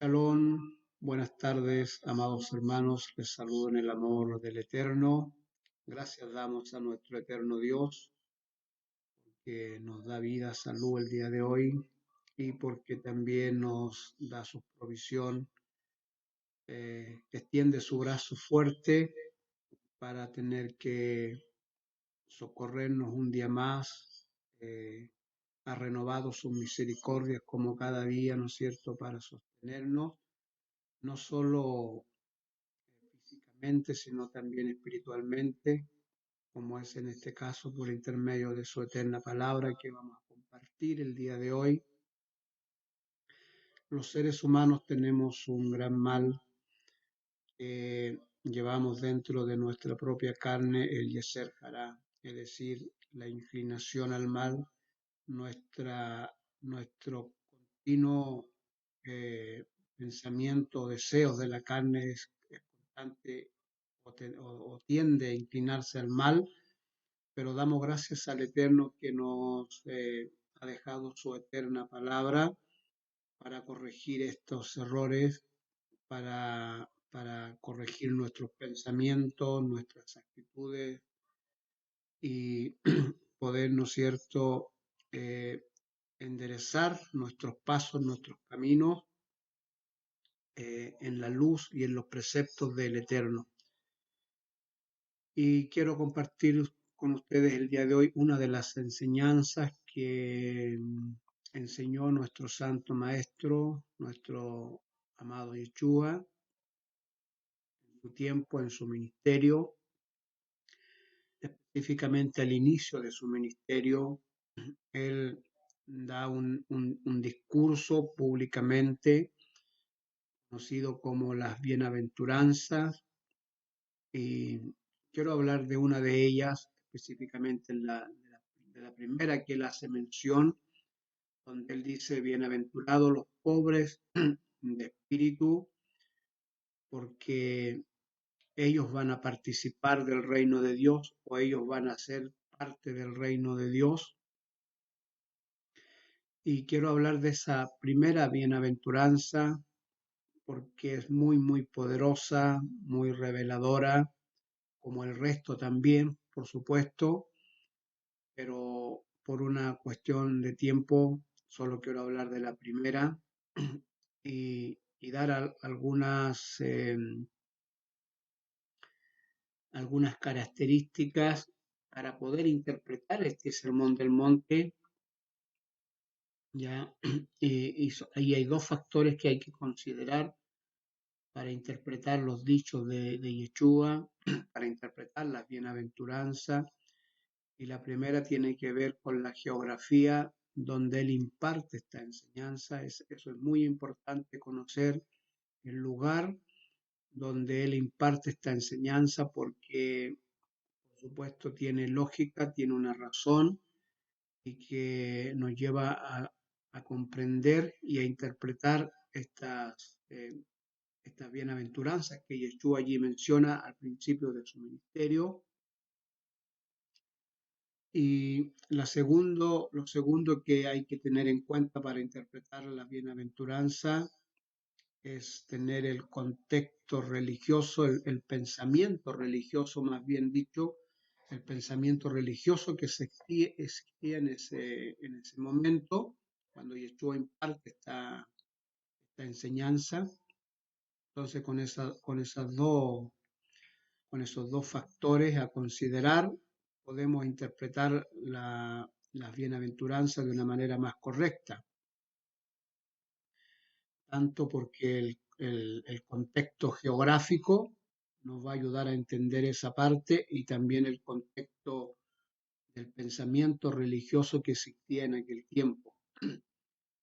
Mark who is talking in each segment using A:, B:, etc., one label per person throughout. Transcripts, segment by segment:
A: Shalom, buenas tardes, amados hermanos, les saludo en el amor del Eterno. Gracias damos a nuestro eterno Dios que nos da vida, salud el día de hoy y porque también nos da su provisión, extiende su brazo fuerte para tener que socorrernos un día más. Ha renovado sus misericordias como cada día, ¿no es cierto?, para sostenernos, no solo físicamente, sino también espiritualmente, como es en este caso por intermedio de su eterna palabra que vamos a compartir el día de hoy. Los seres humanos tenemos un gran mal que llevamos dentro de nuestra propia carne, el Yeser Hará, es decir, la inclinación al mal, nuestro continuo pensamiento, deseos de la carne es constante o tiende a inclinarse al mal, pero damos gracias al Eterno que nos ha dejado su eterna palabra para corregir estos errores, para corregir nuestros pensamientos, nuestras actitudes y poder, ¿no es cierto?, eh, enderezar nuestros pasos, nuestros caminos en la luz y en los preceptos del Eterno. Y quiero compartir con ustedes el día de hoy una de las enseñanzas que enseñó nuestro santo maestro, nuestro amado Yeshua, en su tiempo, en su ministerio, específicamente al inicio de su ministerio. Él da un discurso públicamente conocido como las bienaventuranzas, y quiero hablar de una de ellas, específicamente de la primera que él hace mención, donde él dice, bienaventurados los pobres de espíritu, porque ellos van a participar del reino de Dios o ellos van a ser parte del reino de Dios. Y quiero hablar de esa primera bienaventuranza porque es muy, muy poderosa, muy reveladora, como el resto también, por supuesto, pero por una cuestión de tiempo solo quiero hablar de la primera y dar algunas características para poder interpretar este sermón del monte. Ya, ahí hay dos factores que hay que considerar para interpretar los dichos de Yeshua, para interpretar las bienaventuranzas. Y la primera tiene que ver con la geografía donde él imparte esta enseñanza. Eso es muy importante, conocer el lugar donde él imparte esta enseñanza porque, por supuesto, tiene lógica, tiene una razón y que nos lleva a comprender y a interpretar estas bienaventuranzas que Yeshua allí menciona al principio de su ministerio. Y lo segundo que hay que tener en cuenta para interpretar la bienaventuranza es tener el contexto religioso, el pensamiento religioso, más bien dicho, el pensamiento religioso que existía en ese momento, cuando Yeshua imparte esta enseñanza. Entonces, con esos dos factores a considerar, podemos interpretar las bienaventuranzas de una manera más correcta, tanto porque el contexto geográfico nos va a ayudar a entender esa parte y también el contexto del pensamiento religioso que existía en aquel tiempo.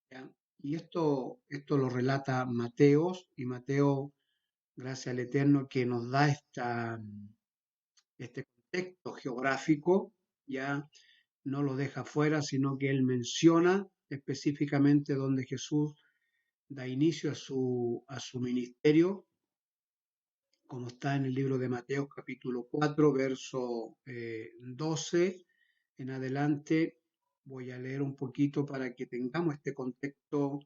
A: ¿Ya? Y esto lo relata Mateos, y Mateo, gracias al Eterno que nos da este contexto geográfico, ya no lo deja fuera, sino que él menciona específicamente donde Jesús da inicio a su ministerio, como está en el libro de Mateo capítulo 4, verso 12 en adelante. Voy a leer un poquito para que tengamos este contexto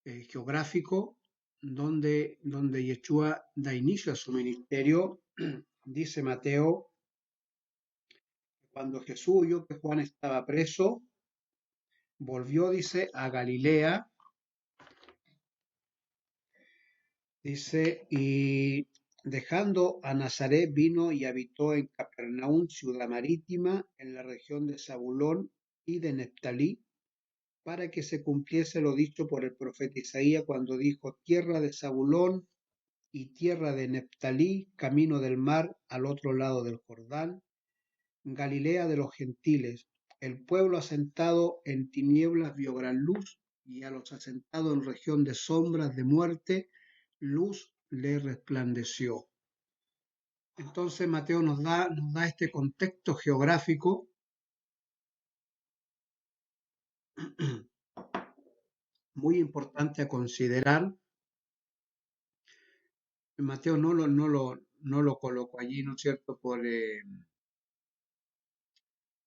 A: geográfico. donde Yeshua da inicio a su ministerio. Dice Mateo, cuando Jesús oyó que Juan estaba preso, volvió, dice, a Galilea, dice, y dejando a Nazaret vino y habitó en Capernaum, ciudad marítima, en la región de Zabulón y de Neftalí, para que se cumpliese lo dicho por el profeta Isaías cuando dijo, tierra de Zabulón y tierra de Neftalí, camino del mar al otro lado del Jordán, Galilea de los gentiles. El pueblo asentado en tinieblas vio gran luz, y a los asentados en región de sombras de muerte, luz le resplandeció. Entonces Mateo nos da este contexto geográfico muy importante a considerar. Mateo no lo colocó allí, ¿no es cierto?, por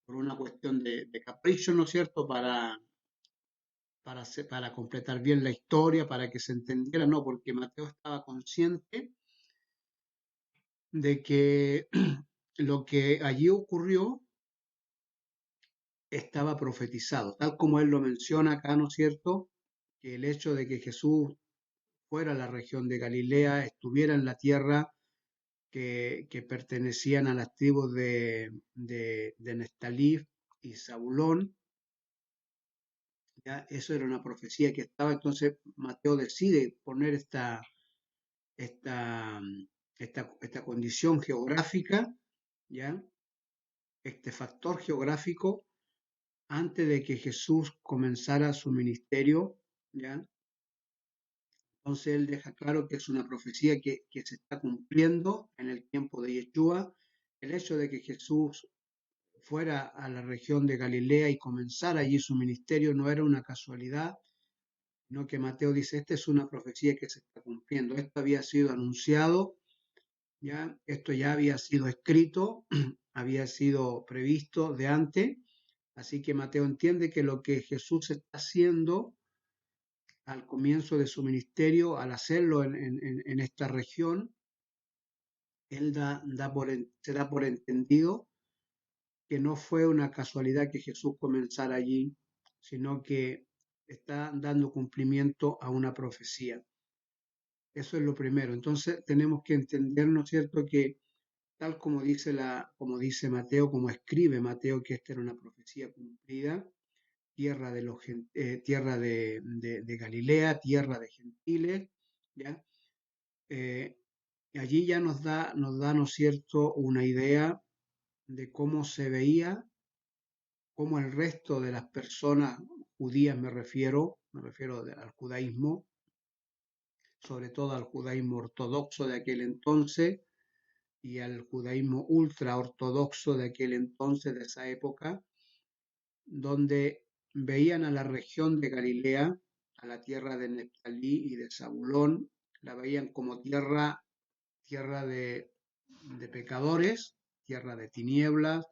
A: una cuestión de capricho, ¿no es cierto?, para completar bien la historia, para que se entendiera, no, porque Mateo estaba consciente de que lo que allí ocurrió estaba profetizado, tal como él lo menciona acá, ¿no es cierto?, que el hecho de que Jesús fuera a la región de Galilea, estuviera en la tierra que pertenecían a las tribus de Neftalí y Zabulón, ya eso era una profecía que estaba. Entonces Mateo decide poner esta, esta condición geográfica, ya, este factor geográfico, antes de que Jesús comenzara su ministerio, ya. Entonces él deja claro que es una profecía que se está cumpliendo en el tiempo de Yeshua. El hecho de que Jesús fuera a la región de Galilea y comenzara allí su ministerio no era una casualidad, sino que Mateo dice, esta es una profecía que se está cumpliendo. Esto había sido anunciado, ya, esto ya había sido escrito, había sido previsto de antes, así que Mateo entiende que lo que Jesús está haciendo al comienzo de su ministerio, al hacerlo en esta región, él se da por entendido que no fue una casualidad que Jesús comenzara allí, sino que está dando cumplimiento a una profecía. Eso es lo primero. Entonces tenemos que entender, ¿no es cierto?, que tal como dice Mateo, como escribe Mateo, que esta era una profecía cumplida, tierra de Galilea, tierra de gentiles, ¿ya? Eh, allí ya nos da, ¿no es cierto?, una idea de cómo se veía, cómo el resto de las personas judías, me refiero al judaísmo, sobre todo al judaísmo ortodoxo de aquel entonces y al judaísmo ultra ortodoxo de aquel entonces, de esa época, donde veían a la región de Galilea, a la tierra de Neftalí y de Zabulón, la veían como tierra de pecadores, tierra de tinieblas,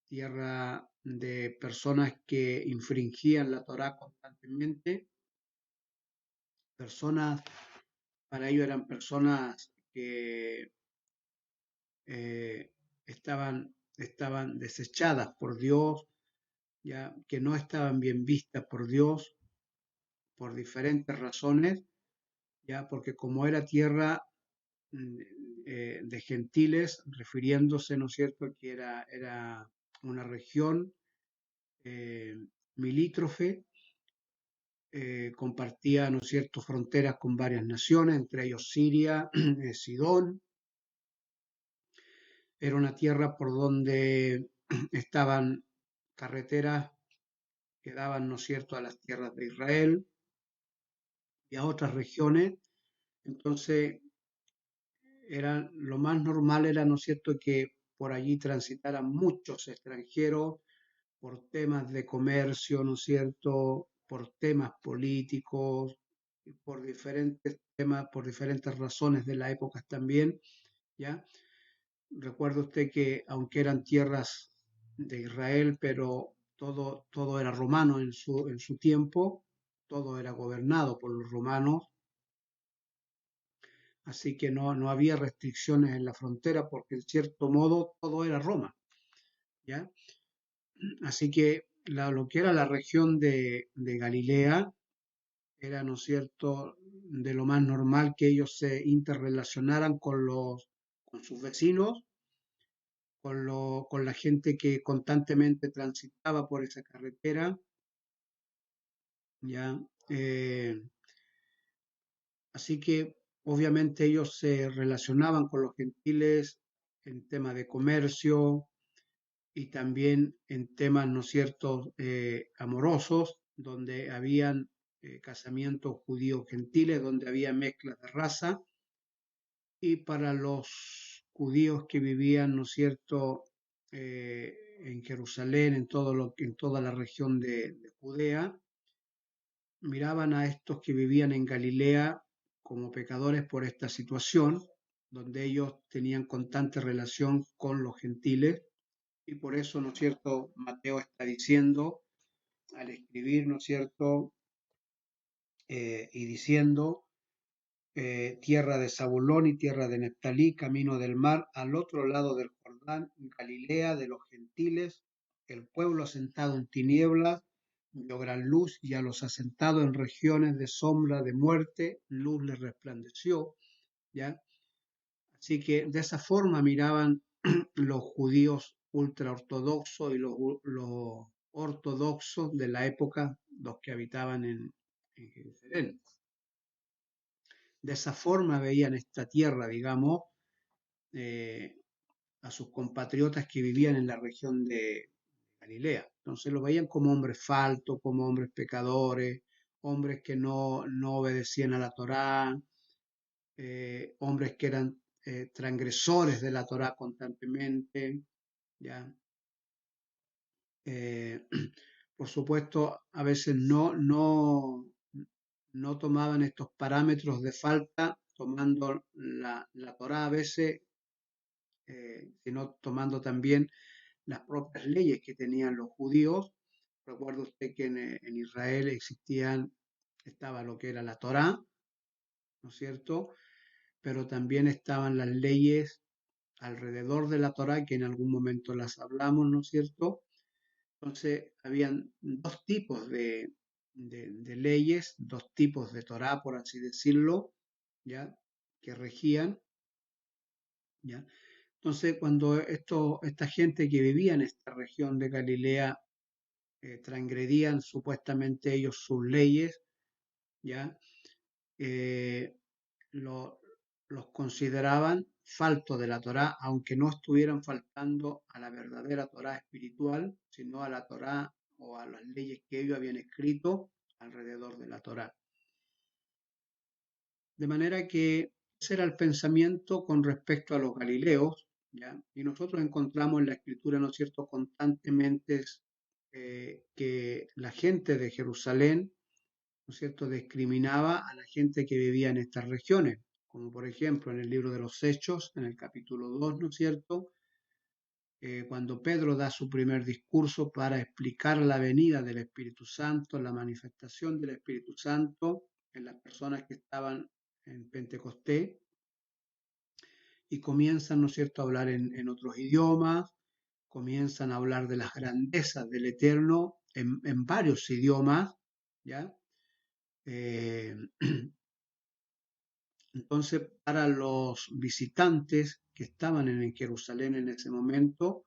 A: tierra de personas que infringían la Torá constantemente, personas, para ellos eran personas que eh, estaban desechadas por Dios, ya que no estaban bien vistas por Dios por diferentes razones, ya porque como era tierra mm, de gentiles, refiriéndose, ¿no es cierto?, que era una región eh, milítrofe, compartía, ¿no es cierto?, fronteras con varias naciones, entre ellos Siria, Sidón. Era una tierra por donde estaban carreteras que daban, ¿no es cierto?, a las tierras de Israel y a otras regiones. Entonces, lo más normal era, ¿no es cierto?, que por allí transitaran muchos extranjeros por temas de comercio, ¿no es cierto?, por temas políticos, por diferentes temas, por diferentes razones de la época también, ¿ya? Recuerda usted que aunque eran tierras de Israel, pero todo era romano en su tiempo, todo era gobernado por los romanos, así que no había restricciones en la frontera porque en cierto modo todo era Roma, ¿ya? Así que lo que era la región de Galilea era, ¿no es cierto?, de lo más normal que ellos se interrelacionaran con sus vecinos, con la gente que constantemente transitaba por esa carretera, ¿ya? Así que obviamente ellos se relacionaban con los gentiles en tema de comercio y también en temas, ¿no es cierto?, amorosos, donde habían casamientos judíos gentiles, donde había mezclas de raza, y para los judíos que vivían, ¿no es cierto?, en Jerusalén, en toda la región de Judea, miraban a estos que vivían en Galilea como pecadores por esta situación, donde ellos tenían constante relación con los gentiles, y por eso, ¿no es cierto?, Mateo está diciendo, al escribir, ¿no es cierto?, y diciendo, tierra de Zabulón y tierra de Neftalí, camino del mar, al otro lado del Jordán, Galilea de los gentiles, el pueblo asentado en tinieblas vio gran luz, y a los asentados en regiones de sombra de muerte, luz les resplandeció, ¿ya? Así que de esa forma miraban los judíos ultraortodoxos y los ortodoxos de la época, los que habitaban en Jerusalén. De esa forma veían esta tierra, digamos, eh, a sus compatriotas que vivían en la región de Galilea. Entonces lo veían como hombres faltos, como hombres pecadores, hombres que no obedecían a la Torá, hombres que eran transgresores de la Torá constantemente, ¿ya? Eh, por supuesto, a veces no tomaban estos parámetros de falta, tomando la Torá a veces, sino tomando también las propias leyes que tenían los judíos. Recuerda usted que en Israel estaba lo que era la Torá, ¿no es cierto? Pero también estaban las leyes alrededor de la Torá, que en algún momento las hablamos, ¿no es cierto? Entonces, habían dos tipos de leyes, dos tipos de Torá, por así decirlo, ¿ya? Que regían, ¿ya? Entonces, cuando esta gente que vivía en esta región de Galilea transgredían supuestamente ellos sus leyes, ¿ya? Eh, lo- los consideraban faltos de la Torá, aunque no estuvieran faltando a la verdadera Torá espiritual, sino a la Torá o a las leyes que ellos habían escrito alrededor de la Torá. De manera que ese era el pensamiento con respecto a los galileos, ¿ya? Y nosotros encontramos en la escritura, ¿no es cierto?, constantemente que la gente de Jerusalén, ¿no es cierto?, discriminaba a la gente que vivía en estas regiones, como por ejemplo en el libro de los Hechos, en el capítulo 2, ¿no es cierto?, cuando Pedro da su primer discurso para explicar la venida del Espíritu Santo, la manifestación del Espíritu Santo en las personas que estaban en Pentecostés, y comienzan, ¿no es cierto?, a hablar en otros idiomas, comienzan a hablar de las grandezas del Eterno en varios idiomas, ¿ya? Eh, Entonces, para los visitantes que estaban en Jerusalén en ese momento,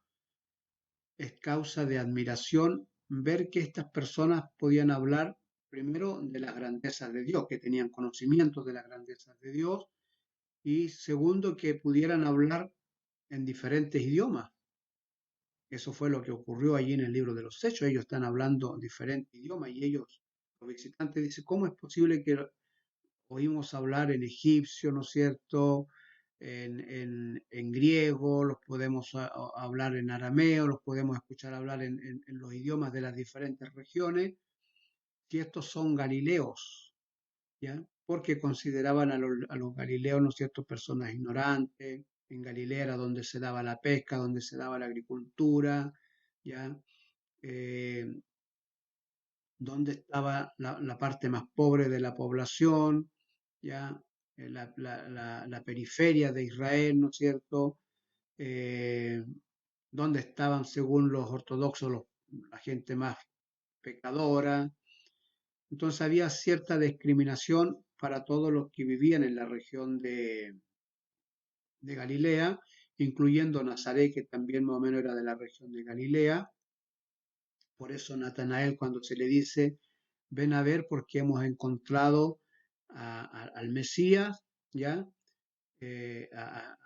A: es causa de admiración ver que estas personas podían hablar primero de las grandezas de Dios, que tenían conocimientos de las grandezas de Dios, y segundo, que pudieran hablar en diferentes idiomas. Eso fue lo que ocurrió allí en el libro de los Hechos. Ellos están hablando diferentes idiomas y los visitantes, dicen, ¿cómo es posible que oímos hablar en egipcio, ¿no es cierto? En griego, los podemos hablar en arameo, los podemos escuchar hablar en los idiomas de las diferentes regiones, y estos son galileos, ¿ya? Porque consideraban a los galileos, ¿no es cierto?, personas ignorantes. En Galilea era donde se daba la pesca, donde se daba la agricultura, ¿ya? Eh, donde estaba la parte más pobre de la población, ¿ya? la periferia de Israel, ¿no es cierto? Eh, donde estaban, según los ortodoxos, la gente más pecadora. Entonces había cierta discriminación para todos los que vivían en la región de Galilea, incluyendo Nazaret, que también más o menos era de la región de Galilea. Por eso Natanael, cuando se le dice, ven a ver porque hemos encontrado al Mesías, ¿ya? Eh, a,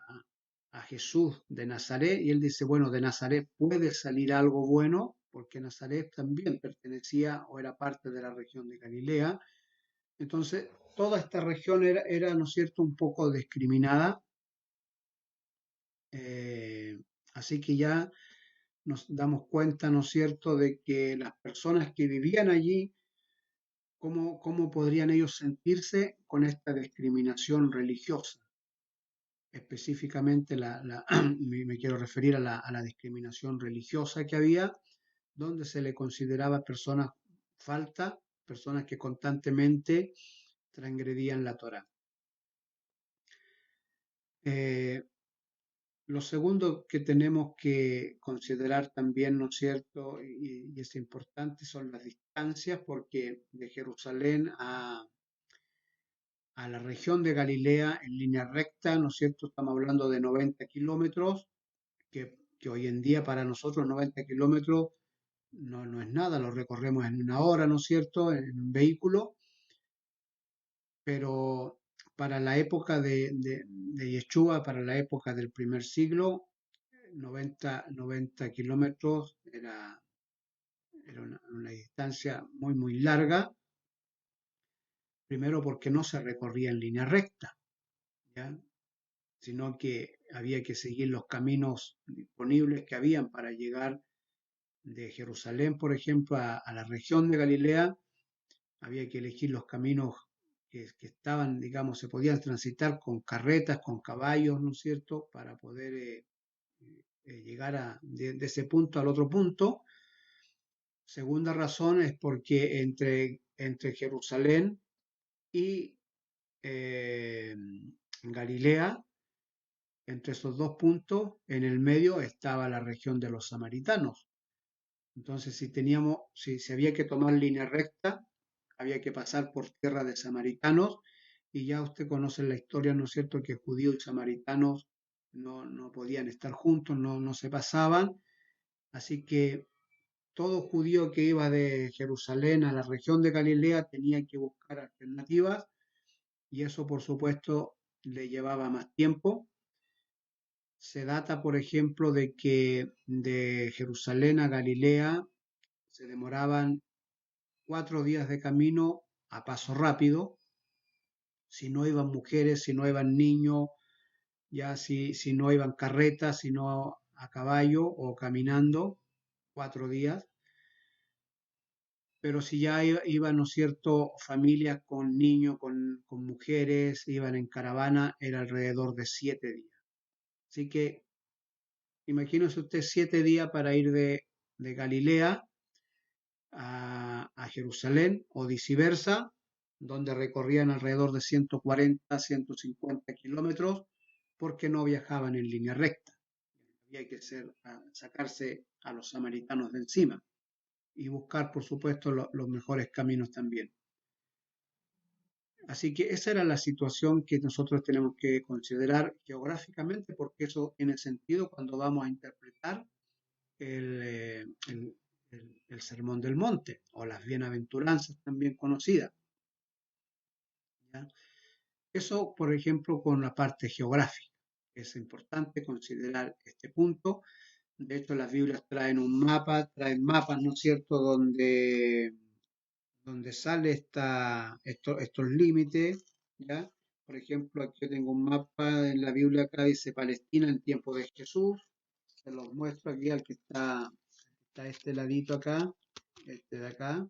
A: a Jesús de Nazaret, y él dice, bueno, de Nazaret puede salir algo bueno, porque Nazaret también pertenecía o era parte de la región de Galilea. Entonces, toda esta región era, ¿no es cierto?, un poco discriminada. eh, Así que ya nos damos cuenta, ¿no es cierto?, de que las personas que vivían allí, cómo podrían ellos sentirse con esta discriminación religiosa. Específicamente me quiero referir a la discriminación religiosa que había, donde se le consideraba personas faltas, personas que constantemente transgredían la Torá. Eh, lo segundo que tenemos que considerar también, ¿no es cierto? Y es importante, son las distancias, porque de Jerusalén a la región de Galilea en línea recta, ¿no es cierto? Estamos hablando de 90 kilómetros, que hoy en día para nosotros 90 kilómetros no es nada, lo recorremos en una hora, ¿no es cierto?, en un vehículo, pero para la época de Yeshua, para la época del primer siglo, 90 kilómetros era una distancia muy, muy larga, primero porque no se recorría en línea recta, ¿ya? Sino que había que seguir los caminos disponibles que habían para llegar de Jerusalén, por ejemplo, a la región de Galilea. Había que elegir los caminos que estaban, digamos, se podían transitar con carretas, con caballos, ¿no es cierto?, para poder llegar de ese punto al otro punto. Segunda razón es porque entre Jerusalén y eh, Galilea, entre esos dos puntos, en el medio estaba la región de los samaritanos. Entonces, si había que tomar línea recta, había que pasar por tierra de samaritanos, y ya usted conoce la historia, ¿no es cierto?, que judíos y samaritanos no podían estar juntos, no se pasaban, así que todo judío que iba de Jerusalén a la región de Galilea tenía que buscar alternativas, y eso por supuesto le llevaba más tiempo. Se data, por ejemplo, de que de Jerusalén a Galilea se demoraban 4 días de camino a paso rápido, si no iban mujeres, si no iban niños, ya si no iban carretas, sino a caballo o caminando, 4 días. Pero si ya iban, ¿no es cierto?, familias con niños, con mujeres, iban en caravana, era alrededor de 7 días. Así que imagínese usted 7 días para ir de Galilea a Jerusalén o viceversa, donde recorrían alrededor de 140, 150 kilómetros, porque no viajaban en línea recta. Había que sacarse a los samaritanos de encima y buscar, por supuesto, los mejores caminos también. Así que esa era la situación que nosotros tenemos que considerar geográficamente, porque eso tiene sentido cuando vamos a interpretar el Sermón del Monte o las bienaventuranzas también conocidas, ¿ya? Eso, por ejemplo, con la parte geográfica. Es importante considerar este punto. De hecho, las Biblias traen mapas, ¿no es cierto?, donde sale estos límites, ¿ya? Por ejemplo, aquí yo tengo un mapa en la Biblia, acá dice Palestina en tiempo de Jesús. Se los muestro aquí al que está este ladito acá, este de acá,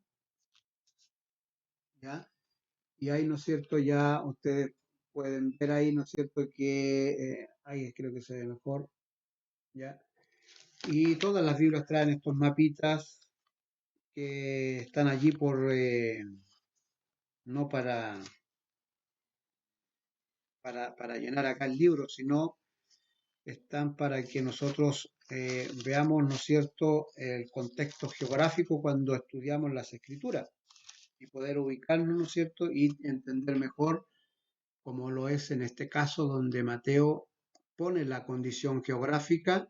A: ¿ya? Y ahí, ¿no es cierto?, ya ustedes pueden ver ahí, ¿no es cierto?, que ahí creo que se ve mejor, ¿ya? Y todas las Biblias traen estos mapitas que están allí no para llenar acá el libro, sino están para que nosotros veamos, ¿no es cierto?, el contexto geográfico cuando estudiamos las escrituras y poder ubicarnos, ¿no es cierto?, y entender mejor, como lo es en este caso, donde Mateo pone la condición geográfica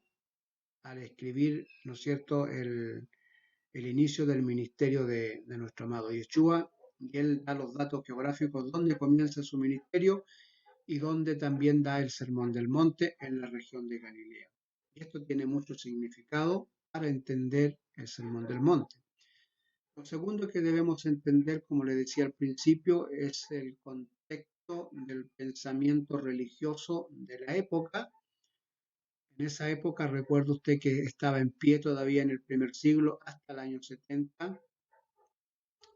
A: al escribir, ¿no es cierto?, el inicio del ministerio de nuestro amado Yeshua, y él da los datos geográficos donde comienza su ministerio y donde también da el Sermón del Monte en la región de Galilea. Y esto tiene mucho significado para entender el Sermón del Monte. Lo segundo que debemos entender, como le decía al principio, es el contexto del pensamiento religioso de la época. En esa época, recuerda usted que estaba en pie todavía en el primer siglo hasta el año 70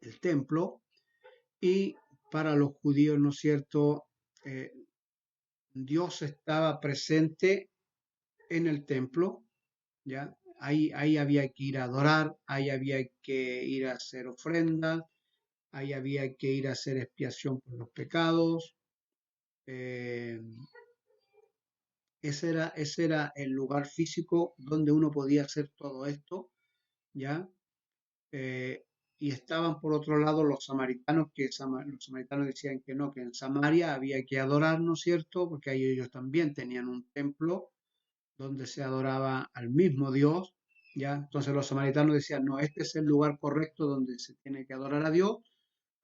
A: el templo, y para los judíos, ¿no es cierto?, eh, Dios estaba presente en el templo, ¿ya? Ahí había que ir a adorar, ahí había que ir a hacer ofrendas, ahí había que ir a hacer expiación por los pecados. eh, ese era el lugar físico donde uno podía hacer todo esto, ¿ya? Eh, y estaban por otro lado los samaritanos, que los samaritanos decían que no, que en Samaria había que adorar, ¿no es cierto? Porque ahí ellos también tenían un templo donde se adoraba al mismo Dios, ¿ya? Entonces los samaritanos decían, no, este es el lugar correcto donde se tiene que adorar a Dios.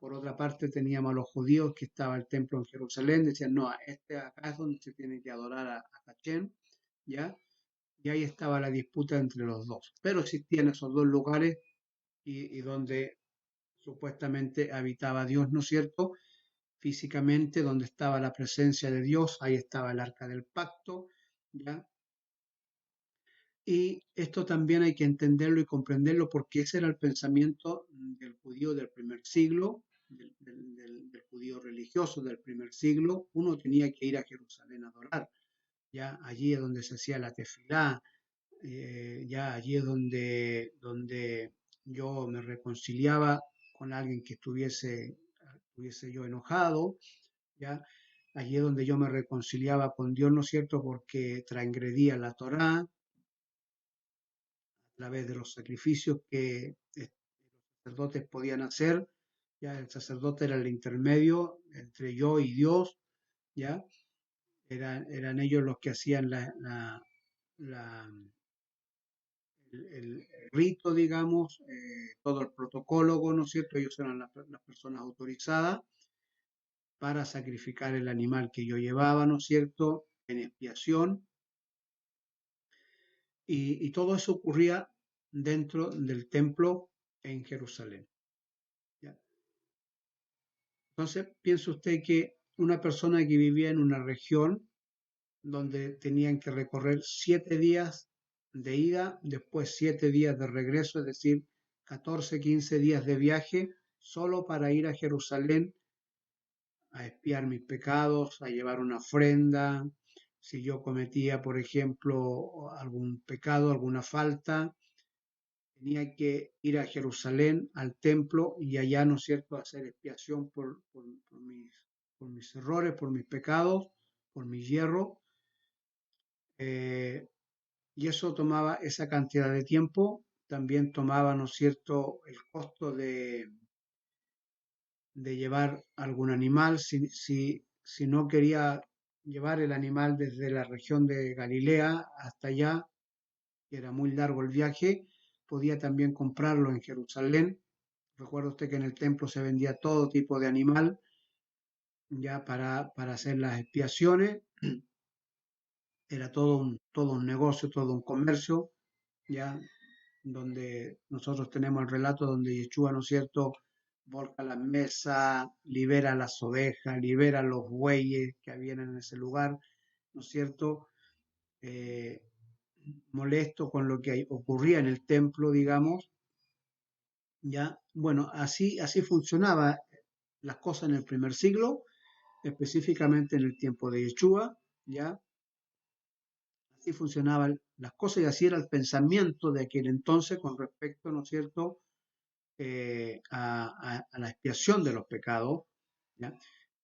A: Por otra parte teníamos a los judíos que estaba el templo en Jerusalén, decían, no, este acá es donde se tiene que adorar a Hachén, ¿ya? Y ahí estaba la disputa entre los dos. Pero existían esos dos lugares y donde supuestamente habitaba Dios, ¿no es cierto? Físicamente, donde estaba la presencia de Dios, ahí estaba el arca del pacto, ¿ya? Y esto también hay que entenderlo y comprenderlo porque ese era el pensamiento del judío del primer siglo, del judío religioso del primer siglo. Uno tenía que ir a Jerusalén a adorar, ya allí es donde se hacía la tefilá, ya allí es donde yo me reconciliaba con alguien que estuviese yo enojado, ya allí es donde yo me reconciliaba con Dios, ¿no es cierto?, porque transgredía la Torá a través de los sacrificios que los sacerdotes podían hacer. Ya el sacerdote era el intermedio entre yo y Dios, ya eran ellos los que hacían la- el rito, digamos, todo el protocolo, ¿no es cierto? Ellos eran las personas autorizadas para sacrificar el animal que yo llevaba, ¿no es cierto?, en expiación, y todo eso ocurría dentro del templo en Jerusalén. ¿Ya? Entonces, piensa usted que una persona que vivía en una región donde tenían que recorrer 7 días de ida, después 7 días de regreso, es decir, 14, 15 días de viaje, solo para ir a Jerusalén a expiar mis pecados, a llevar una ofrenda. Si yo cometía, por ejemplo, algún pecado, alguna falta, tenía que ir a Jerusalén, al templo, y allá, ¿no es cierto?, hacer expiación por mis errores, por mis pecados, por mi hierro. eh, y eso tomaba esa cantidad de tiempo. También tomaba, ¿no es cierto?, el costo de llevar algún animal. Si no quería llevar el animal desde la región de Galilea hasta allá, que era muy largo el viaje, podía también comprarlo en Jerusalén. Recuerda usted que en el templo se vendía todo tipo de animal ya para hacer las expiaciones. Era todo un negocio, todo un comercio, ya donde nosotros tenemos el relato donde Yeshua, ¿no es cierto?, volca la mesa, libera las ovejas, libera los bueyes que habían en ese lugar, ¿no es cierto?, Eh, molesto con lo que ocurría en el templo, digamos, ya, bueno, así funcionaba las cosas en el primer siglo, específicamente en el tiempo de Yeshua, ya, así funcionaban las cosas y así era el pensamiento de aquel entonces con respecto, ¿no es cierto?, a la expiación de los pecados, ¿ya?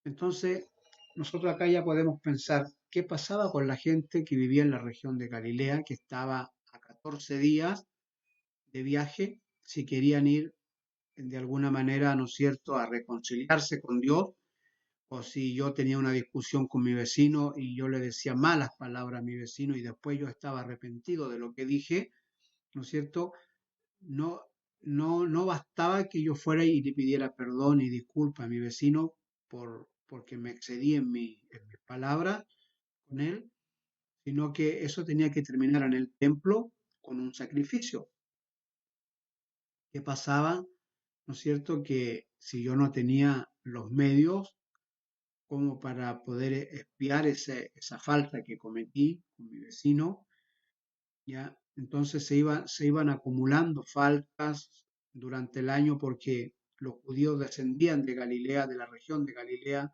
A: Entonces, nosotros acá ya podemos pensar qué pasaba con la gente que vivía en la región de Galilea, que estaba a 14 días de viaje, si querían ir de alguna manera, ¿no es cierto?, a reconciliarse con Dios, o si yo tenía una discusión con mi vecino y yo le decía malas palabras a mi vecino y después yo estaba arrepentido de lo que dije, ¿no es cierto? No, no bastaba que yo fuera y le pidiera perdón y disculpa a mi vecino porque me excedí en mis palabras con él, sino que eso tenía que terminar en el templo con un sacrificio. ¿Qué pasaba? ¿No es cierto? Que si yo no tenía los medios como para poder expiar esa falta que cometí con mi vecino, ¿ya? Entonces se iban acumulando faltas durante el año porque los judíos descendían de Galilea, de la región de Galilea,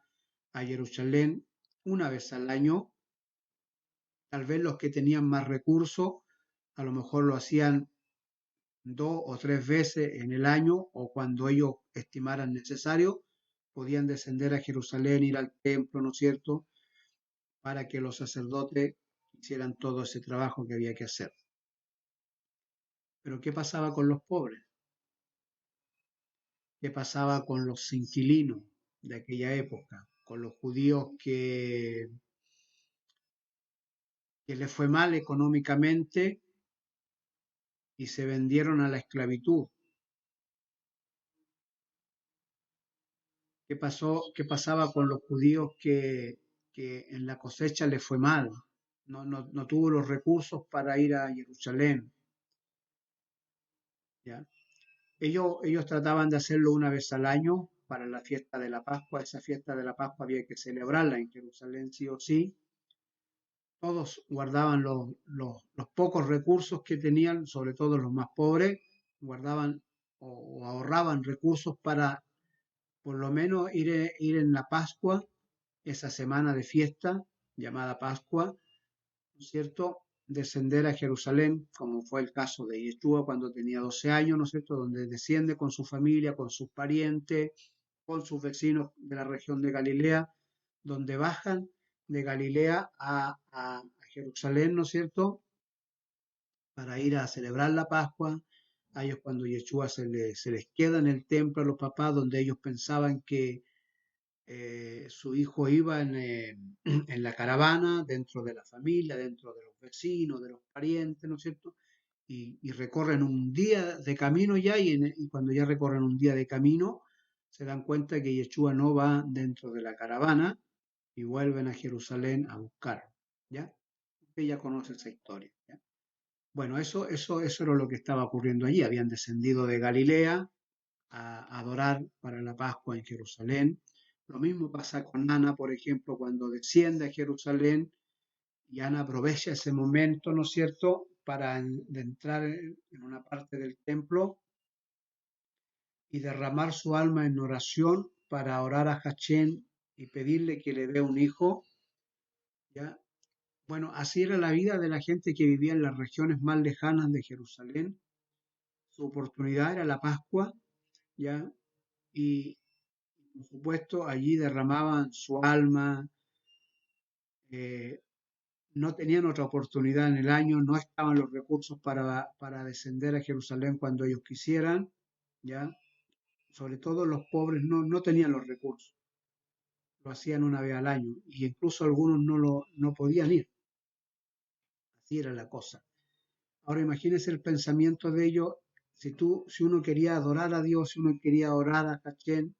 A: a Jerusalén una vez al año. Tal vez los que tenían más recursos, a lo mejor lo hacían 2 o 3 veces en el año o cuando ellos estimaran necesario, podían descender a Jerusalén, ir al templo, ¿no es cierto?, para que los sacerdotes hicieran todo ese trabajo que había que hacer. Pero ¿qué pasaba con los pobres? ¿Qué pasaba con los inquilinos de aquella época? Con los judíos que les fue mal económicamente y se vendieron a la esclavitud. ¿Qué pasó? ¿Qué pasaba con los judíos que en la cosecha les fue mal? No tuvo los recursos para ir a Jerusalén, ¿ya? Ellos trataban de hacerlo una vez al año para la fiesta de la Pascua. Esa fiesta de la Pascua había que celebrarla en Jerusalén sí o sí. Todos guardaban los pocos recursos que tenían, sobre todo los más pobres, guardaban o ahorraban recursos para por lo menos ir en la Pascua, esa semana de fiesta llamada Pascua, ¿no es cierto? Descender a Jerusalén, como fue el caso de Yeshua cuando tenía 12 años, ¿no es cierto? Donde desciende con su familia, con sus parientes, con sus vecinos de la región de Galilea, donde bajan de Galilea a Jerusalén, ¿no es cierto?, para ir a celebrar la Pascua. A ellos cuando Yeshua se les queda en el templo a los papás, donde ellos pensaban que su hijo iba en la caravana, dentro de la familia, dentro de los vecinos, de los parientes, ¿no es cierto? Y recorren un día de camino ya, y cuando ya recorren un día de camino, se dan cuenta que Yeshua no va dentro de la caravana y vuelven a Jerusalén a buscar, ¿ya? Usted ya conoce esa historia, ¿ya? Bueno, eso era lo que estaba ocurriendo allí. Habían descendido de Galilea a adorar para la Pascua en Jerusalén. Lo mismo pasa con Ana, por ejemplo, cuando desciende a Jerusalén y Ana aprovecha ese momento, ¿no es cierto?, para de entrar en una parte del templo y derramar su alma en oración para orar a Hachén y pedirle que le dé un hijo, ¿ya? Bueno, así era la vida de la gente que vivía en las regiones más lejanas de Jerusalén. Su oportunidad era la Pascua, ¿ya? Y por supuesto allí derramaban su alma, eh, no tenían otra oportunidad en el año, no estaban los recursos para descender a Jerusalén cuando ellos quisieran, ¿ya? Sobre todo los pobres no tenían los recursos, lo hacían una vez al año, y incluso algunos no podían ir, así era la cosa. Ahora imagínense el pensamiento de ellos, si uno quería adorar a Dios, si uno quería orar a Hachén,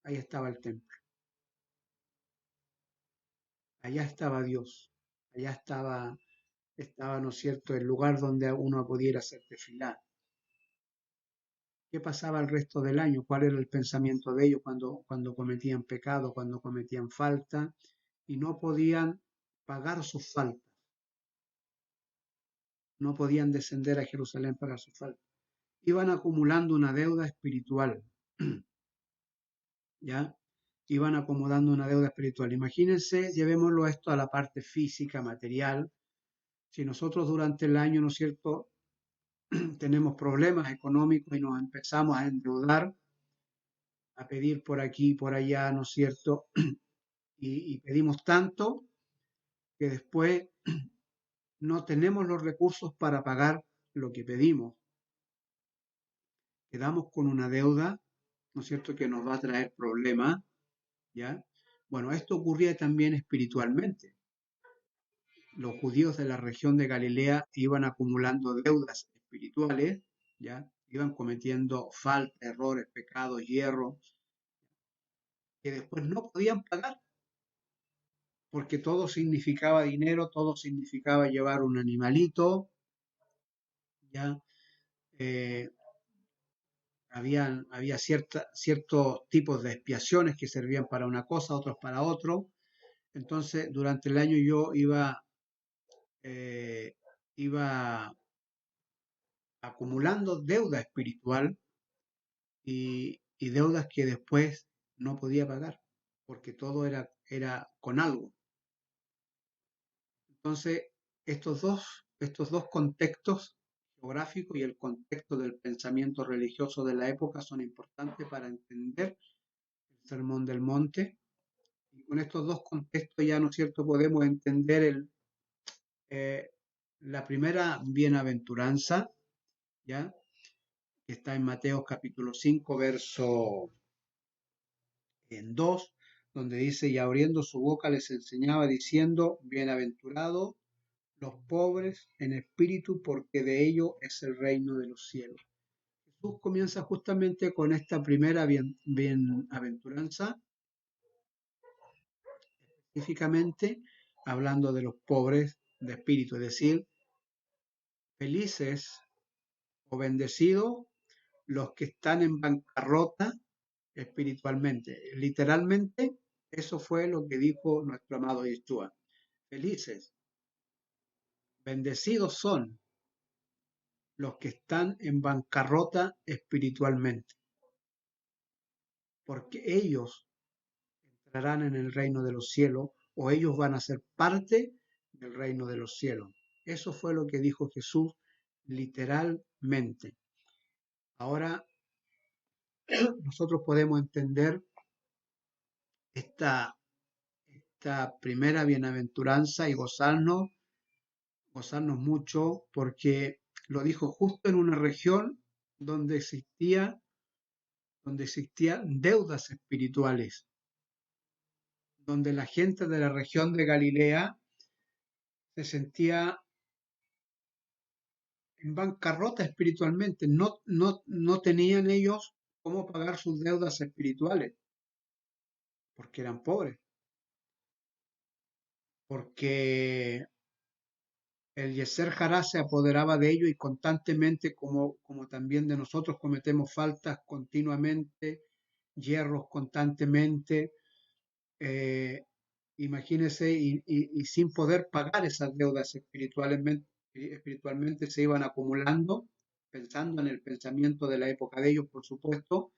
A: ahí estaba el templo, allá estaba Dios, allá estaba, ¿no es cierto?, el lugar donde uno pudiera hacer desfilar. ¿Qué pasaba el resto del año? ¿Cuál era el pensamiento de ellos cuando cometían pecado, cuando cometían falta y no podían pagar sus faltas? No podían descender a Jerusalén para pagar sus faltas. Iban acumulando una deuda espiritual, ¿ya? Iban acomodando una deuda espiritual. Imagínense, llevémoslo esto a la parte física, material. Si nosotros durante el año, ¿no es cierto?, tenemos problemas económicos y nos empezamos a endeudar, a pedir por aquí y por allá, ¿no es cierto?, y pedimos tanto que después no tenemos los recursos para pagar lo que pedimos. Quedamos con una deuda, ¿no es cierto?, que nos va a traer problemas, ¿ya? Bueno, esto ocurría también espiritualmente. Los judíos de la región de Galilea iban acumulando deudas espirituales, ¿ya? Iban cometiendo faltas, errores, pecados, hierros, que después no podían pagar, porque todo significaba dinero, todo significaba llevar un animalito, ¿ya? Eh, había ciertos tipos de expiaciones que servían para una cosa, otros para otro. Entonces, durante el año yo eh, iba acumulando deuda espiritual y deudas que después no podía pagar, porque todo era con algo. Entonces, estos dos contextos geográfico y el contexto del pensamiento religioso de la época son importantes para entender el Sermón del Monte. Y con estos dos contextos ya, ¿no es cierto?, podemos entender eh, la primera bienaventuranza, ¿ya?, que está en Mateo capítulo 5 verso en 2, donde dice, y abriendo su boca les enseñaba diciendo, bienaventurados los pobres en espíritu, porque de ellos es el reino de los cielos. Jesús comienza justamente con esta primera bienaventuranza, específicamente hablando de los pobres de espíritu, es decir, felices o bendecidos los que están en bancarrota espiritualmente. Literalmente, eso fue lo que dijo nuestro amado Yeshua. Felices, bendecidos son los que están en bancarrota espiritualmente, porque ellos entrarán en el reino de los cielos o ellos van a ser parte del reino de los cielos. Eso fue lo que dijo Jesús literalmente. Ahora nosotros podemos entender esta primera bienaventuranza y gozarnos mucho porque lo dijo justo en una región donde existían deudas espirituales, donde la gente de la región de Galilea se sentía en bancarrota espiritualmente, no tenían ellos cómo pagar sus deudas espirituales, porque eran pobres, porque el Yeser Hará se apoderaba de ellos y constantemente, como también de nosotros, cometemos faltas continuamente, hierros constantemente, eh, imagínense, y sin poder pagar esas deudas espiritualmente se iban acumulando, pensando en el pensamiento de la época de ellos, por supuesto,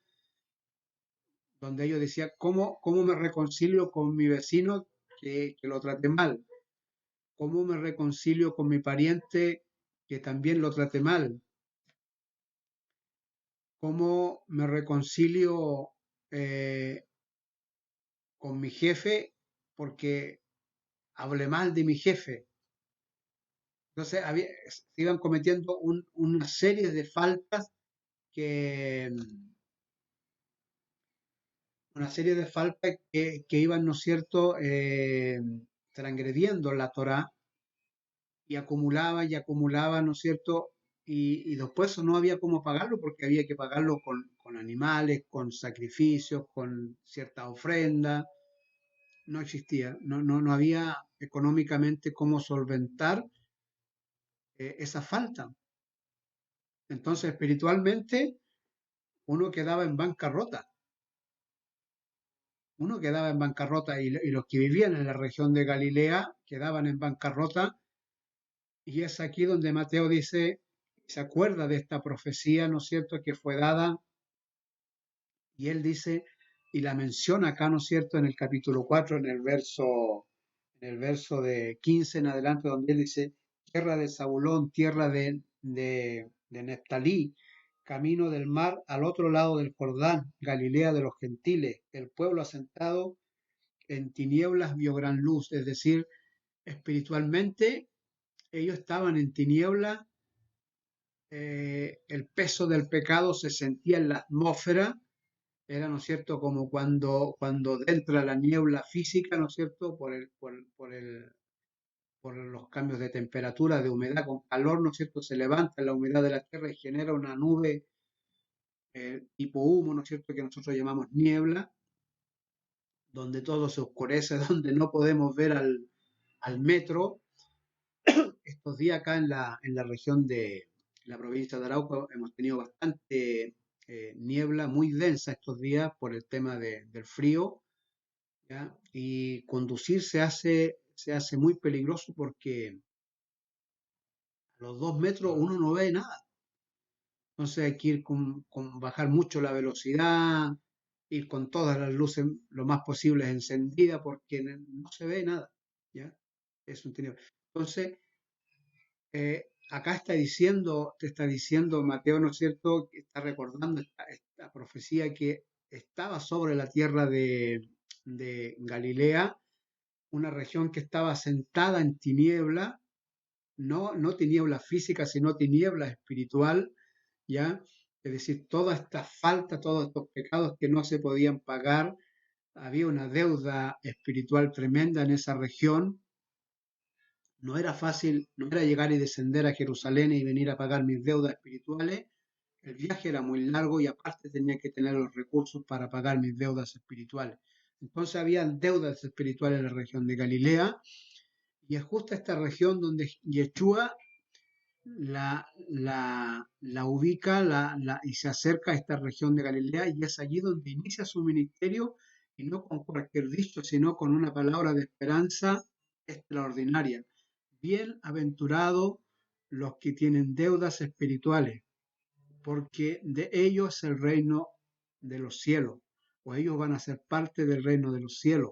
A: donde ellos decían, ¿cómo me reconcilio con mi vecino que lo traté mal? ¿Cómo me reconcilio con mi pariente que también lo traté mal? ¿Cómo me reconcilio eh, con mi jefe porque hablé mal de mi jefe? Entonces se iban cometiendo una serie de faltas que, una serie de faltas que iban, ¿no es cierto?, transgrediendo la Torá y acumulaba, ¿no es cierto? Y después no había cómo pagarlo porque había que pagarlo con animales, con sacrificios, con cierta ofrenda. No existía, no había económicamente cómo solventar esa falta. Entonces, espiritualmente, uno quedaba en bancarrota. Uno quedaba en bancarrota y los que vivían en la región de Galilea quedaban en bancarrota. Y es aquí donde Mateo dice, se acuerda de esta profecía, ¿no es cierto?, que fue dada. Y él dice, y la menciona acá, ¿no es cierto?, en el capítulo 4 en el verso de 15 en adelante, donde él dice, tierra de Zabulón, tierra de Neftalí, camino del mar al otro lado del Jordán, Galilea de los gentiles, el pueblo asentado en tinieblas vio gran luz, es decir, espiritualmente ellos estaban en tinieblas, el peso del pecado se sentía en la atmósfera, era, ¿no es cierto?, como cuando entra la niebla física, ¿no es cierto?, por los cambios de temperatura, de humedad con calor, ¿no es cierto?, se levanta la humedad de la tierra y genera una nube tipo humo, ¿no es cierto?, que nosotros llamamos niebla, donde todo se oscurece, donde no podemos ver al metro. Estos días acá en la región de la provincia de Arauco hemos tenido bastante niebla muy densa estos días por el tema del frío, ¿ya? Y conducir se hace muy peligroso porque a los 2 metros uno no ve nada. Entonces hay que ir bajar mucho la velocidad, ir con todas las luces lo más posible encendidas porque no se ve nada, ¿ya? Es un tenido. Entonces, acá te está diciendo Mateo, ¿no es cierto?, que está recordando esta profecía que estaba sobre la tierra de Galilea, una región que estaba sentada en tiniebla, no tiniebla física, sino tiniebla espiritual, ¿ya? Es decir, toda esta falta, todos estos pecados que no se podían pagar, había una deuda espiritual tremenda en esa región. No era fácil, no era llegar y descender a Jerusalén y venir a pagar mis deudas espirituales. El viaje era muy largo y aparte tenía que tener los recursos para pagar mis deudas espirituales. Entonces había deudas espirituales en la región de Galilea y es justo esta región donde Yeshua la ubica y se acerca a esta región de Galilea y es allí donde inicia su ministerio y no con cualquier dicho, sino con una palabra de esperanza extraordinaria. Bienaventurados los que tienen deudas espirituales, porque de ellos es el reino de los cielos, o ellos van a ser parte del reino de los cielos.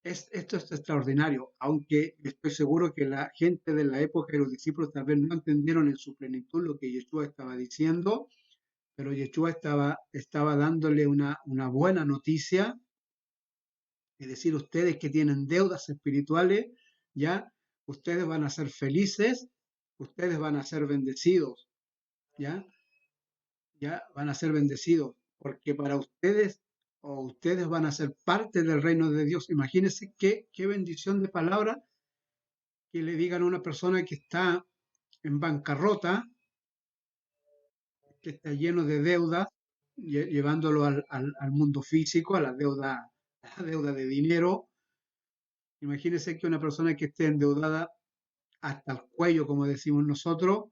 A: Esto es extraordinario, aunque estoy seguro que la gente de la época y los discípulos tal vez no entendieron en su plenitud lo que Yeshua estaba diciendo, pero Yeshua estaba dándole una buena noticia, es decir, ustedes que tienen deudas espirituales, ya, ustedes van a ser felices, ustedes van a ser bendecidos, ya, ya van a ser bendecidos, porque para ustedes o ustedes van a ser parte del reino de Dios. Imagínense qué bendición de palabra que le digan a una persona que está en bancarrota, que está lleno de deudas, llevándolo al mundo físico, a la deuda de dinero. Imagínense que una persona que esté endeudada hasta el cuello, como decimos nosotros,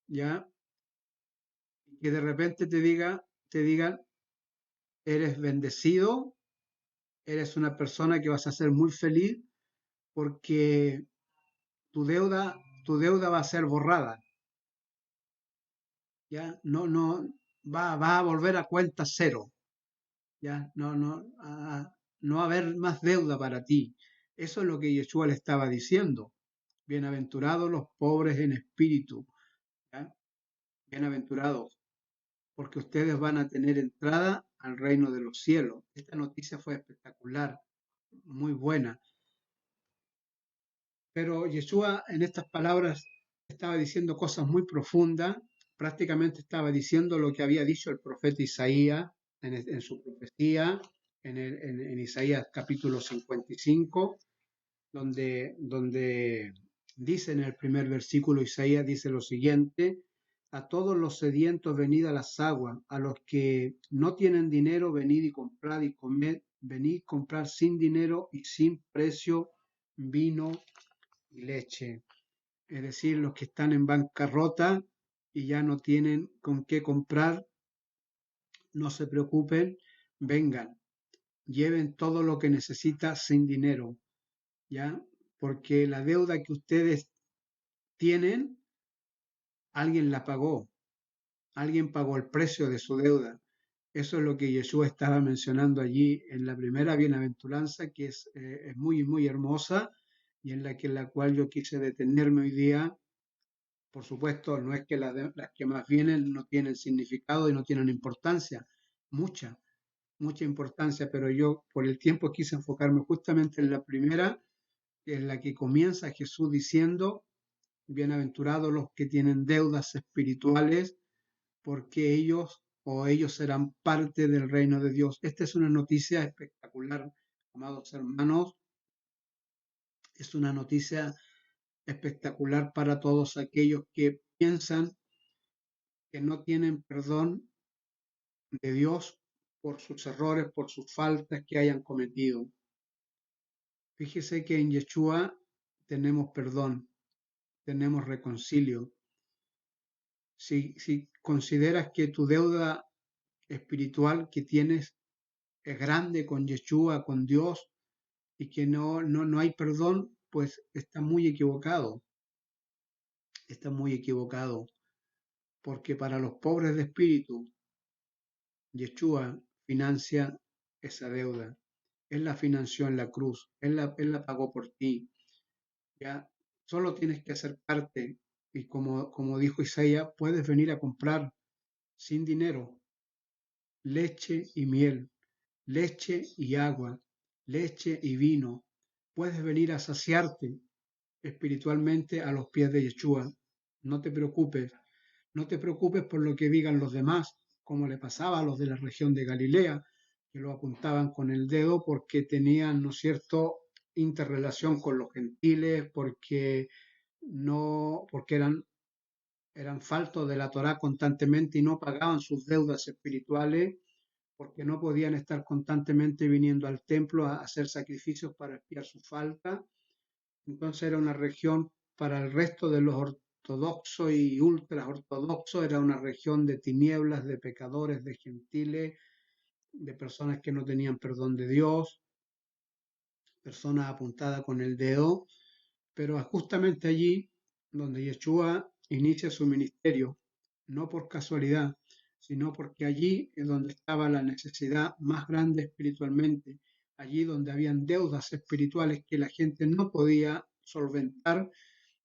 A: ya, que de repente te digan, eres bendecido, eres una persona que vas a ser muy feliz porque tu deuda, tu deuda va a ser borrada, ya, no, va a volver a cuenta cero, ya, no va a haber más deuda para ti. Eso es lo que Yeshua le estaba diciendo. Bienaventurados los pobres en espíritu, ¿ya? Bienaventurados, porque ustedes van a tener entrada al reino de los cielos. Esta noticia fue espectacular, muy buena. Pero Yeshua en estas palabras estaba diciendo cosas muy profundas, prácticamente estaba diciendo lo que había dicho el profeta Isaías en su profecía, en Isaías capítulo 55, donde dice en el primer versículo, Isaías dice lo siguiente: a todos los sedientos venid a las aguas, a los que no tienen dinero venid y comprad y comed, venid comprar sin dinero y sin precio vino y leche. Es decir, los que están en bancarrota y ya no tienen con qué comprar, no se preocupen, vengan, lleven todo lo que necesita sin dinero, ¿ya? Porque la deuda que ustedes tienen, alguien la pagó, alguien pagó el precio de su deuda. Eso es lo que Yeshua estaba mencionando allí en la primera bienaventuranza, que es muy, muy hermosa y en la cual yo quise detenerme hoy día. Por supuesto, no es que las que más vienen no tienen significado y no tienen importancia, mucha, mucha importancia, pero yo por el tiempo quise enfocarme justamente en la primera, que es la que comienza Jesús diciendo, bienaventurados los que tienen deudas espirituales, porque ellos serán parte del reino de Dios. Esta es una noticia espectacular, amados hermanos, es una noticia espectacular para todos aquellos que piensan que no tienen perdón de Dios por sus errores, por sus faltas que hayan cometido. Fíjese que en Yeshua tenemos perdón, tenemos reconcilio. Si consideras que tu deuda espiritual que tienes es grande con Yeshua, con Dios, y que no hay perdón, pues está muy equivocado, porque para los pobres de espíritu, Yeshua financia esa deuda. Él la financió en la cruz, él la pagó por ti. Ya solo tienes que hacer parte y como dijo Isaías, puedes venir a comprar sin dinero leche y miel, leche y agua, leche y vino. Puedes venir a saciarte espiritualmente a los pies de Yeshua. No te preocupes, no te preocupes por lo que digan los demás, como le pasaba a los de la región de Galilea, que lo apuntaban con el dedo porque tenían, ¿no es cierto?, interrelación con los gentiles, porque no, porque eran faltos de la Torá constantemente y no pagaban sus deudas espirituales, porque no podían estar constantemente viniendo al templo a hacer sacrificios para expiar su falta. Entonces era una región para el resto de los ortodoxos y ultra ortodoxos, era una región de tinieblas, de pecadores, de gentiles, de personas que no tenían perdón de Dios, personas apuntadas con el dedo, pero es justamente allí donde Yeshua inicia su ministerio, no por casualidad, sino porque allí es donde estaba la necesidad más grande espiritualmente, allí donde habían deudas espirituales que la gente no podía solventar,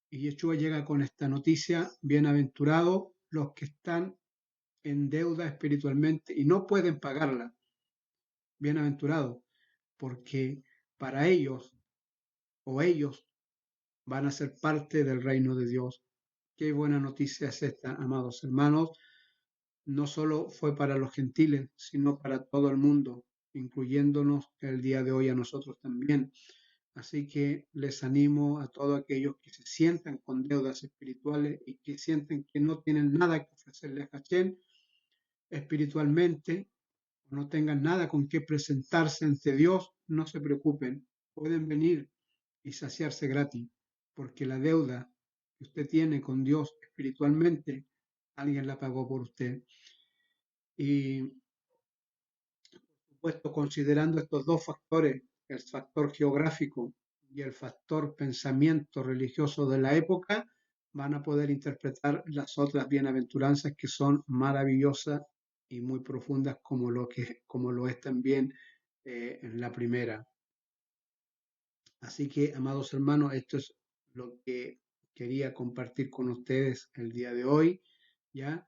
A: y Yeshua llega con esta noticia, bienaventurados los que están en deuda espiritualmente y no pueden pagarla, bienaventurados, porque para ellos o ellos van a ser parte del reino de Dios. Qué buena noticia es esta, amados hermanos. No solo fue para los gentiles, sino para todo el mundo, incluyéndonos el día de hoy a nosotros también. Así que les animo a todos aquellos que se sientan con deudas espirituales y que sienten que no tienen nada que ofrecerle a Hashem espiritualmente, o no tengan nada con qué presentarse ante Dios, no se preocupen, pueden venir y saciarse gratis, porque la deuda que usted tiene con Dios espiritualmente, alguien la pagó por usted. Y puesto considerando estos dos factores, el factor geográfico y el factor pensamiento religioso de la época, van a poder interpretar las otras bienaventuranzas que son maravillosas y muy profundas como lo es también en la primera. Así que, amados hermanos, esto es lo que quería compartir con ustedes el día de hoy, ¿ya?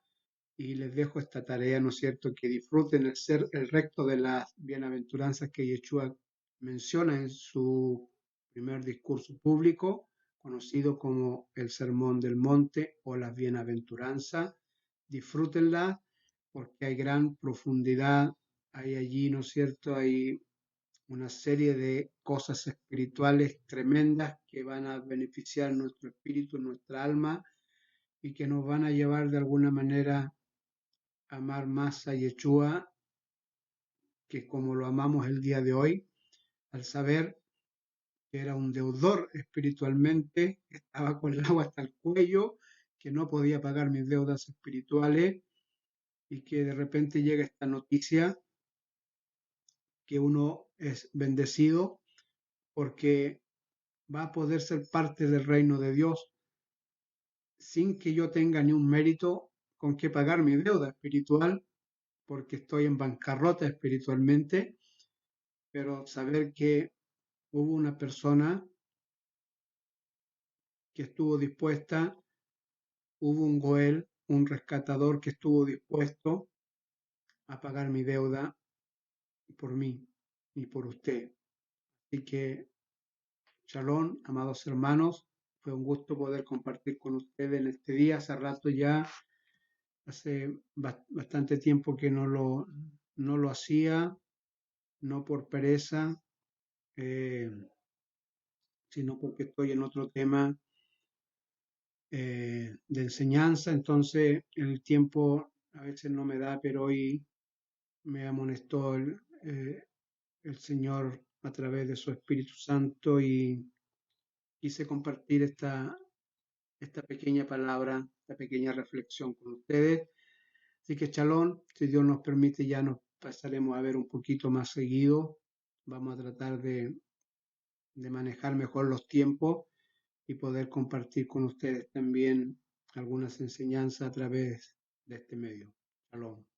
A: Y les dejo esta tarea, ¿no es cierto?, que disfruten el resto de las bienaventuranzas que Yeshua menciona en su primer discurso público, conocido como el Sermón del Monte o las bienaventuranzas. Disfrútenlas porque hay gran profundidad, hay allí, ¿no es cierto?, hay una serie de cosas espirituales tremendas que van a beneficiar nuestro espíritu, nuestra alma y que nos van a llevar de alguna manera a amar más a Yeshua que como lo amamos el día de hoy, al saber que era un deudor espiritualmente, que estaba con el agua hasta el cuello, que no podía pagar mis deudas espirituales y que de repente llega esta noticia que uno es bendecido porque va a poder ser parte del reino de Dios sin que yo tenga ni un mérito con que pagar mi deuda espiritual, porque estoy en bancarrota espiritualmente, pero saber que hubo una persona que estuvo dispuesta, hubo un Goel, un rescatador que estuvo dispuesto a pagar mi deuda por mí y por usted. Así que, shalom, amados hermanos, fue un gusto poder compartir con ustedes en este día. Hace rato ya, hace bastante tiempo que no lo hacía, no por pereza, eh, sino porque estoy en otro tema de enseñanza. Entonces el tiempo a veces no me da, pero hoy me amonestó el Señor a través de su Espíritu Santo y quise compartir esta pequeña palabra, esta pequeña reflexión con ustedes. Así que Shalom, si Dios nos permite, ya nos pasaremos a ver un poquito más seguido. Vamos a tratar de manejar mejor los tiempos y poder compartir con ustedes también algunas enseñanzas a través de este medio. Shalom.